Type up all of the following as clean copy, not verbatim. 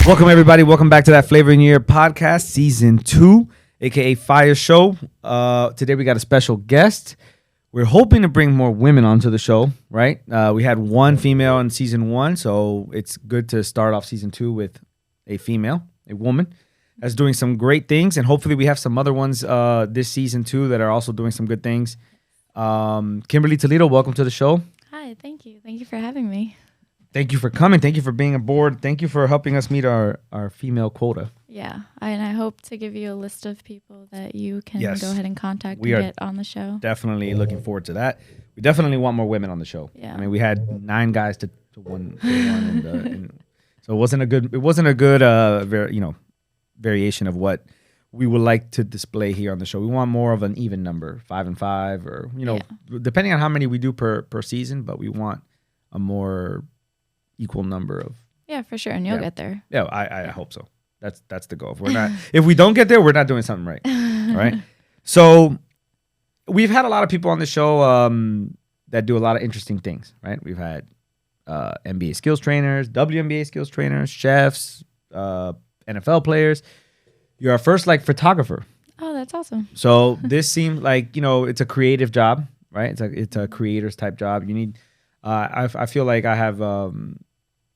Welcome, everybody. Welcome back to that Flavor in Your Ear podcast, season 2, aka Fire Show. Today we got a special guest. We're hoping to bring more women onto the show, right? We had one female in season 1, so it's good to start off season 2 with a female, a woman, that's doing some great things, and hopefully we have some other ones this season 2 that are also doing some good things. Kimberly Toledo, welcome to the show. Hi, thank you. Thank you for having me. Thank you for coming. Thank you for being aboard. Thank you for helping us meet our female quota. Yeah, and I hope to give you a list of people that you can go ahead and contact and get on the show. Definitely looking forward to that. We definitely want more women on the show. Yeah. I mean, we had 9 guys to one, and so it wasn't a good variation of what we would like to display here on the show. We want more of an even number, 5 and 5, or depending on how many we do per season, but we want a more equal number of for sure, and you'll get there. I hope so. That's the goal. If we don't get there, we're not doing something right. Right. So we've had a lot of people on the show that do a lot of interesting things, right? We've had NBA skills trainers, WNBA skills trainers, chefs, NFL players. You're our first photographer. Oh, that's awesome. So this seems like it's a creative job, right? It's a creator's type job. You need I feel like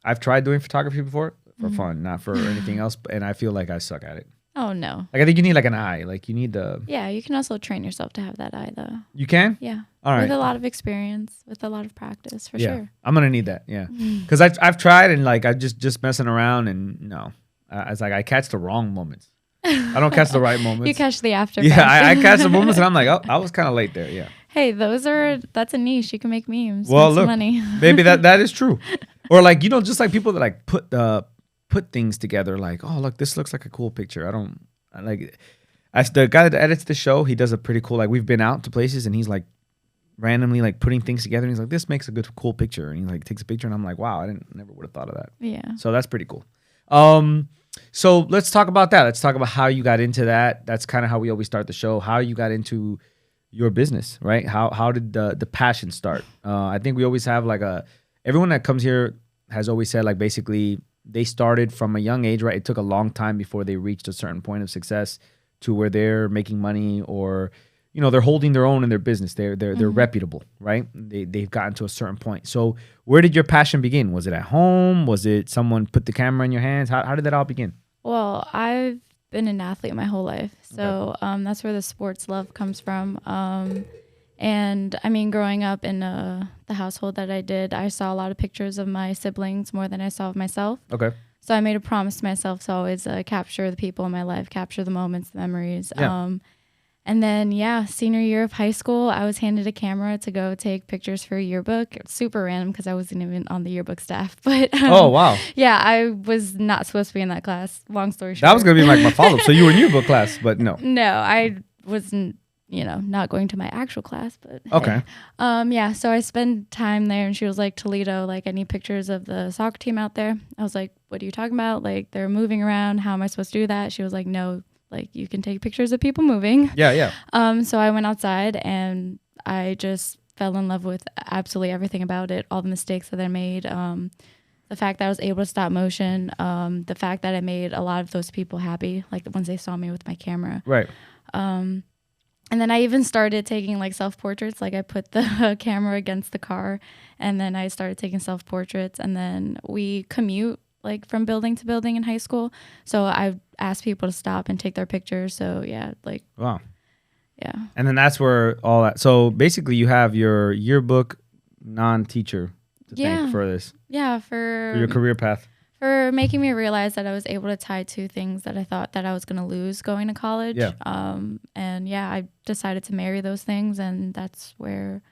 I've tried doing photography before for fun, not for anything else, and I feel like I suck at it. Oh, no. I think you need an eye. You need the... Yeah, you can also train yourself to have that eye, though. You can? Yeah. All right. With a lot of experience, with a lot of practice, for sure. I'm going to need that, yeah. Because I've tried, and I just messing around, and no. It's I catch the wrong moments. I don't catch the right moments. You catch the after. Yeah, I catch the moments, and I'm like, oh, I was kind of late there, yeah. Hey, that's a niche. You can make memes. Well, make look, some money. Maybe that is true. Or just people that put things together. Oh, look, this looks like a cool picture. As the guy that edits the show, he does a pretty cool. We've been out to places and he's randomly putting things together. And he's like, this makes a good cool picture. And he takes a picture and I'm like, wow, never would have thought of that. Yeah. So that's pretty cool. So let's talk about that. Let's talk about how you got into that. That's kind of how we always start the show. How you got into your business, right? How did the passion start? I think we always have everyone that comes here has always said basically they started from a young age, right? It took a long time before they reached a certain point of success to where they're making money or they're holding their own in their business. They're reputable, right? They've gotten to a certain point. So where did your passion begin? Was it at home? Was it someone put the camera in your hands? How did that all begin? Well, I've been an athlete my whole life. So that's where the sports love comes from. And I mean, growing up in the household that I did, I saw a lot of pictures of my siblings more than I saw of myself. Okay. So I made a promise to myself to always capture the people in my life, capture the moments, the memories. Yeah. And then, senior year of high school, I was handed a camera to go take pictures for a yearbook. It was super random because I wasn't even on the yearbook staff. But oh, wow. Yeah, I was not supposed to be in that class. Long story short. That was going to be my follow-up. So you were in yearbook class, but no. No, I wasn't, not going to my actual class. But okay. Hey. So I spent time there, and she was like, Toledo, I need pictures of the soccer team out there. I was like, what are you talking about? They're moving around. How am I supposed to do that? She was like, no. You can take pictures of people moving. Yeah. So I went outside and I just fell in love with absolutely everything about it. All the mistakes that I made. The fact that I was able to stop motion. The fact that I made a lot of those people happy. Once they saw me with my camera. Right. And then I even started taking self-portraits. I put the camera against the car and then I started taking self-portraits. And then we commute from building to building in high school. So I asked people to stop and take their pictures. So wow. Yeah. And then that's where all that. So basically you have your yearbook non-teacher to thank for this. Yeah. For your career path. For making me realize that I was able to tie 2 things that I thought that I was going to lose going to college. Yeah. I decided to marry those things and that's where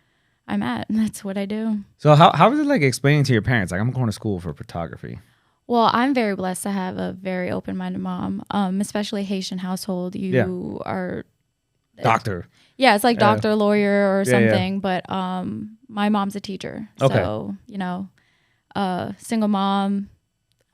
I'm at. And that's what I do. So how was it explaining to your parents, I'm going to school for photography? Well, I'm very blessed to have a very open-minded mom, especially Haitian household. You are... Doctor. It's doctor, lawyer, or something. But my mom's a teacher. Okay. So, single mom,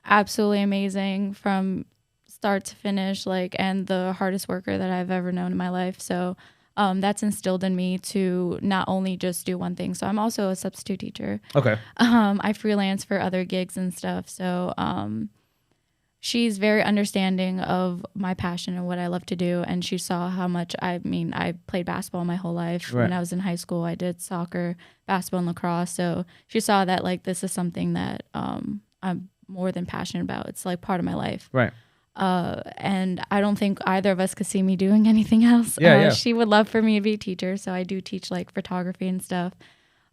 absolutely amazing from start to finish, and the hardest worker that I've ever known in my life. So that's instilled in me to not only just do one thing. So I'm also a substitute teacher. Okay. I freelance for other gigs and stuff. So she's very understanding of my passion and what I love to do. And she saw how much, I played basketball my whole life. Right. When I was in high school, I did soccer, basketball, and lacrosse. So she saw that like this is something that I'm more than passionate about. It's like part of my life. Right. And I don't think either of us could see me doing anything else. Yeah. She would love for me to be a teacher. So I do teach like photography and stuff.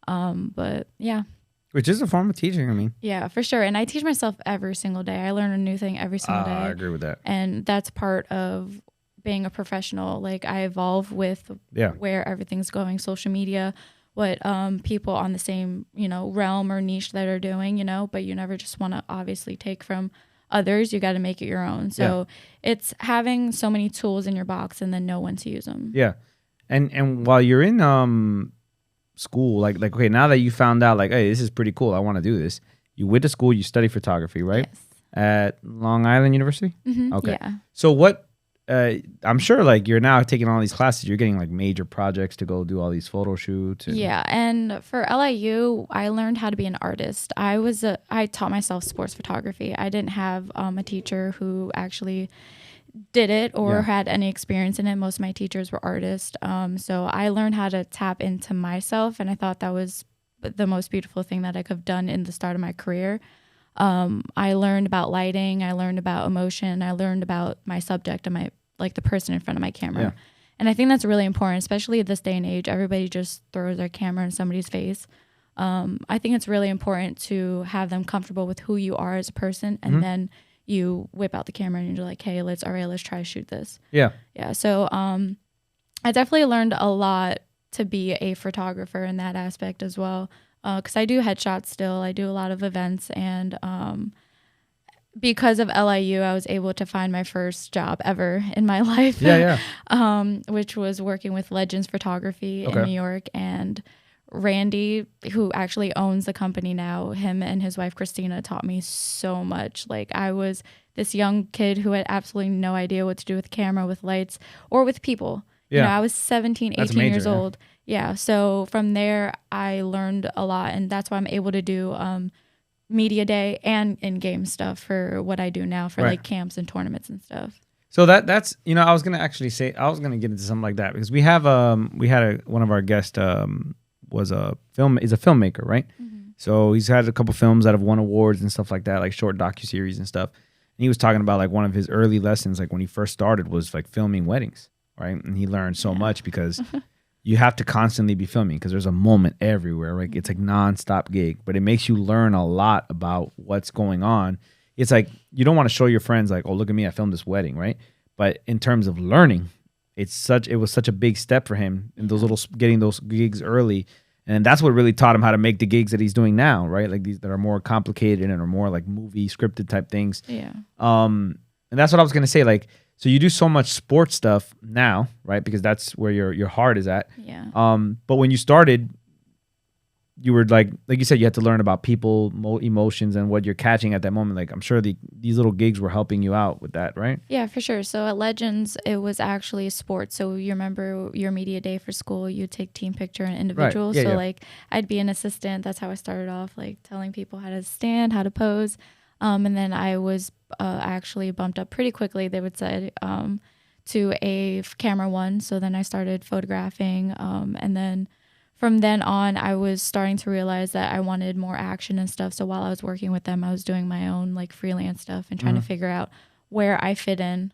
But yeah. Which is a form of teaching, I mean. Yeah, for sure. And I teach myself every single day. I learn a new thing every single day. I agree with that. And that's part of being a professional. Like I evolve with where everything's going, social media, what people on the same, realm or niche that are doing, but you never just want to obviously take from others. You got to make it your own. So it's having so many tools in your box and then know when to use them. Yeah. And while you're in school, like okay, now that you found out like, hey, this is pretty cool, I want to do this, you went to school, you study photography, right? Yes. At Long Island University. Mm-hmm. Okay. Yeah. So what I'm sure like you're now taking all these classes, you're getting like major projects to go do all these photo shoots yeah. And for LIU, I learned how to be an artist. I taught myself sports photography. I didn't have a teacher who actually did it or had any experience in it. Most of my teachers were artists. So I learned how to tap into myself, and I thought that was the most beautiful thing that I could have done in the start of my career. I learned about lighting. I learned about emotion. I learned about my subject and the person in front of my camera. Yeah. And I think that's really important, especially at this day and age. Everybody just throws their camera in somebody's face. I think it's really important to have them comfortable with who you are as a person, and then you whip out the camera and you're like, hey, let's try to shoot this. Yeah. So I definitely learned a lot to be a photographer in that aspect as well. Because I do headshots still. I do a lot of events. And because of LIU, I was able to find my first job ever in my life. Which was working with Legends Photography in New York. And Randy, who actually owns the company now, him and his wife Christina taught me so much. Like I was this young kid who had absolutely no idea what to do with camera, with lights, or with people. I was 17, 18 years old. Yeah. So from there, I learned a lot, and that's why I'm able to do media day and in-game stuff for what I do now for like camps and tournaments and stuff. So that's I was gonna actually say I was gonna get into something like that because we had one of our guests is a filmmaker, right? Mm-hmm. So he's had a couple films that have won awards and stuff like that, like short docuseries and stuff. And he was talking about like one of his early lessons, like when he first started, was like filming weddings, right? And he learned so much because you have to constantly be filming because there's a moment everywhere, right? It's like nonstop gig, but it makes you learn a lot about what's going on. It's like you don't want to show your friends like, oh, look at me, I filmed this wedding, right? But in terms of learning, it was such a big step for him in getting those gigs early. And that's what really taught him how to make the gigs that he's doing now, right? Like these that are more complicated and are more like movie scripted type things. Yeah. And that's what I was gonna say. Like, so you do so much sports stuff now, right? Because that's where your heart is at. Yeah. But when you started, you were like you said, you had to learn about people, emotions, and what you're catching at that moment. Like, I'm sure these little gigs were helping you out with that, right? Yeah, for sure. So at Legends, it was actually sports. So you remember your media day for school, you take team picture and individual. Right. Yeah, so like I'd be an assistant. That's how I started off, like telling people how to stand, how to pose. And then I was actually bumped up pretty quickly, they would say, to a camera one. So then I started photographing. And then from then on, I was starting to realize that I wanted more action and stuff. So while I was working with them, I was doing my own like freelance stuff and trying to figure out where I fit in.